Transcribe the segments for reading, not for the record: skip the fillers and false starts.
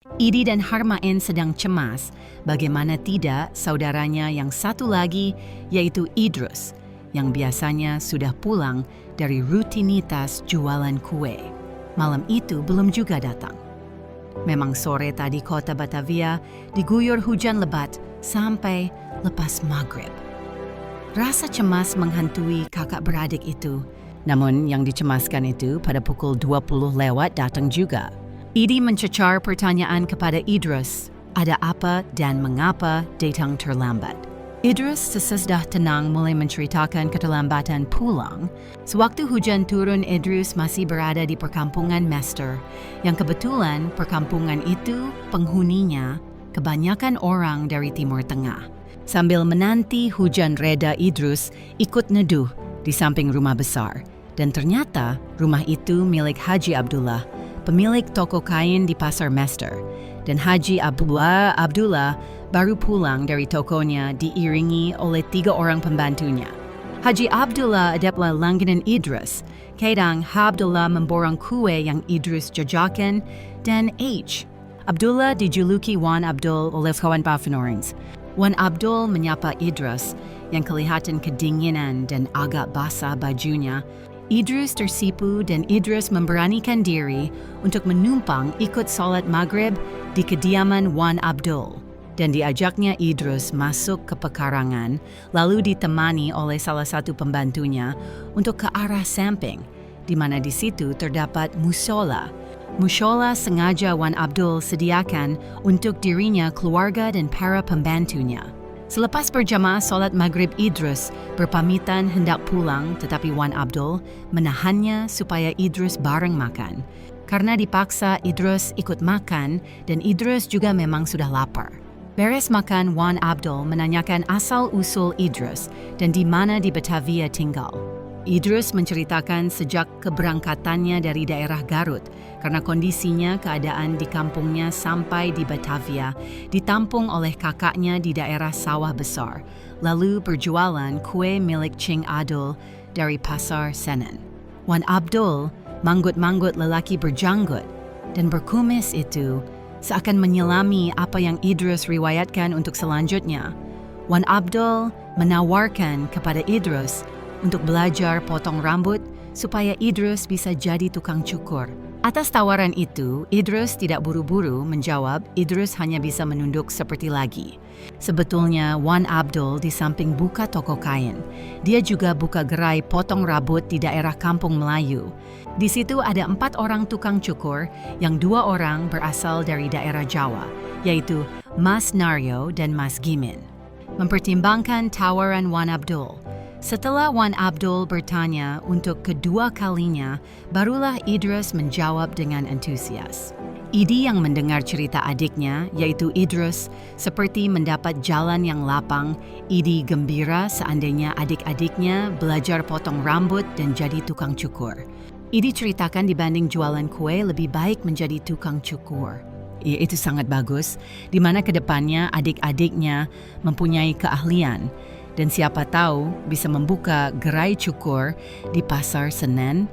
Idi dan Harmaen sedang cemas, bagaimana tidak saudaranya yang satu lagi, yaitu Idrus, yang biasanya sudah pulang dari rutinitas jualan kue. Malam itu belum juga datang. Memang sore tadi kota Batavia diguyur hujan lebat sampai lepas maghrib. Rasa cemas menghantui kakak beradik itu, namun yang dicemaskan itu pada pukul 20 lewat datang juga. Idi mencecar pertanyaan kepada Idrus, ada apa dan mengapa datang terlambat. Idrus sesudah tenang mulai menceritakan keterlambatan pulang. Sewaktu hujan turun, Idrus masih berada di perkampungan Mester, yang kebetulan perkampungan itu penghuninya kebanyakan orang dari Timur Tengah. Sambil menanti hujan reda, Idrus ikut neduh di samping rumah besar, dan ternyata rumah itu milik Haji Abdullah, pemilik toko kain di Pasar Mester, dan Haji Abdullah baru pulang dari tokonya diiringi oleh 3 orang pembantunya. Haji Abdullah adalah langganan Idrus. Kadang Abdullah memborong kue yang Idrus jajakan, dan Abdullah dijuluki Wan Abdul oleh kawan Bavanorings. Wan Abdul menyapa Idrus yang kelihatan kedinginan dan agak basah bajunya. Idrus tersipu dan Idrus memberanikan diri untuk menumpang ikut salat maghrib di kediaman Wan Abdul. Dan diajaknya Idrus masuk ke pekarangan, lalu ditemani oleh salah satu pembantunya untuk ke arah samping, di mana di situ terdapat musola. Musola sengaja Wan Abdul sediakan untuk dirinya, keluarga dan para pembantunya. Selepas berjamaah solat maghrib, Idrus berpamitan hendak pulang, tetapi Wan Abdul menahannya supaya Idrus bareng makan. Karena dipaksa, Idrus ikut makan dan Idrus juga memang sudah lapar. Beres makan, Wan Abdul menanyakan asal-usul Idrus dan di mana di Batavia tinggal. Idrus menceritakan sejak keberangkatannya dari daerah Garut, karena kondisinya keadaan di kampungnya sampai di Batavia ditampung oleh kakaknya di daerah Sawah Besar, lalu berjualan kue milik Cing Adul dari Pasar Senen. Wan Abdul manggut-manggut lelaki berjanggut dan berkumis itu seakan menyelami apa yang Idrus riwayatkan untuk selanjutnya. Wan Abdul menawarkan kepada Idrus untuk belajar potong rambut supaya Idrus bisa jadi tukang cukur. Atas tawaran itu, Idrus tidak buru-buru menjawab. Idrus hanya bisa menunduk seperti lagi. Sebetulnya Wan Abdul di samping buka toko kain, dia juga buka gerai potong rambut di daerah Kampung Melayu. Di situ ada 4 orang tukang cukur yang 2 orang berasal dari daerah Jawa, yaitu Mas Naryo dan Mas Gimin. Mempertimbangkan tawaran Wan Abdul, setelah Wan Abdul bertanya untuk kedua kalinya, barulah Idrus menjawab dengan antusias. Idi yang mendengar cerita adiknya, yaitu Idrus, seperti mendapat jalan yang lapang. Idi gembira seandainya adik-adiknya belajar potong rambut dan jadi tukang cukur. Idi ceritakan dibanding jualan kue, lebih baik menjadi tukang cukur. Itu sangat bagus, di mana kedepannya adik-adiknya mempunyai keahlian. Dan siapa tahu bisa membuka gerai cukur di Pasar Senen,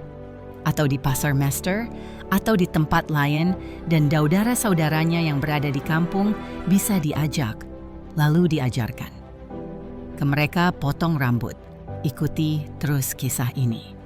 atau di Pasar Mester, atau di tempat lain, dan saudara-saudaranya yang berada di kampung bisa diajak, lalu diajarkan. Ke mereka potong rambut. Ikuti terus kisah ini.